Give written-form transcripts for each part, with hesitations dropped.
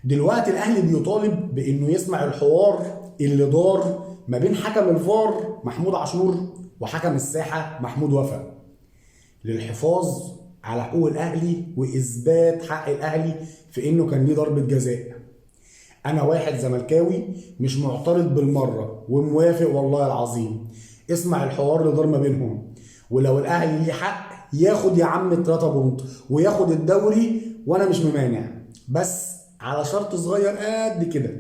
دلوقتي الاهلي بيطالب بانه يسمع الحوار اللي دار ما بين حكم الفار محمود عاشور وحكم الساحه محمود وفا للحفاظ على حقوق الاهلي واثبات حق الاهلي في انه كان ليه ضربه جزاء. انا واحد زملكاوي مش معترض بالمره وموافق والله العظيم. اسمع الحوار اللي دار ما بينهم، ولو الاهلي ليه حق ياخد يا عم 3 بونت وياخد الدوري وانا مش ممانع، بس على شرط صغير قد كده.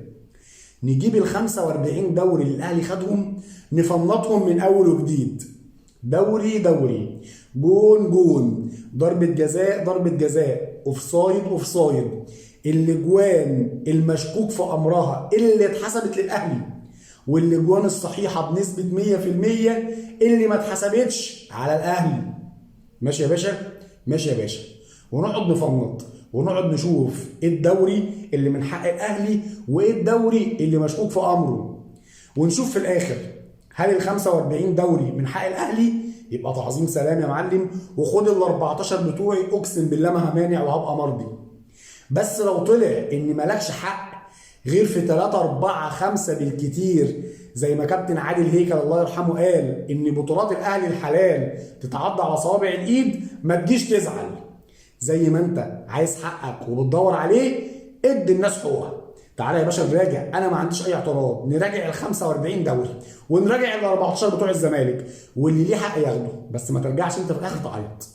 نجيب ال 45 دوري اللي الاهلي خدهم نفنطهم من اول وجديد، دوري دوري، جون جون، ضربة جزاء ضربة جزاء، اوفسايد اوفسايد، الاجوان المشكوك في امرها اللي اتحسبت للاهلي والاجوان الصحيحه بنسبه 100% اللي ما اتحسبتش على الاهلي. ماشي يا باشا؟ ماشي يا باشا. ونقعد نفنط ونقعد نشوف ايه الدوري اللي من حق الاهلي وايه الدوري اللي مشكوك في امره، ونشوف في الاخر هل ال 45 دوري من حق الاهلي؟ يبقى تعظيم سلام يا معلم، وخد ال 14 بتوعي اقسم بالله ما همانع وهبقى مرضي. بس لو طلع ان مالكش حق غير في 3 4 5 بالكتير، زي ما كابتن عادل هيكل الله يرحمه قال ان بطولات الاهلي الحلال تتعدى على صوابع الايد، ما تجيش تزعل. زي ما انت عايز حقك وبتدور عليه ادي الناس حقوقها. تعالى يا باشا نراجع، انا ما عنديش اي اعتراض، نراجع ال 45 دوري ونراجع ال 14 بتوع الزمالك، واللي ليه حق ياخده، بس ما ترجعش انت في الاخر تعيط.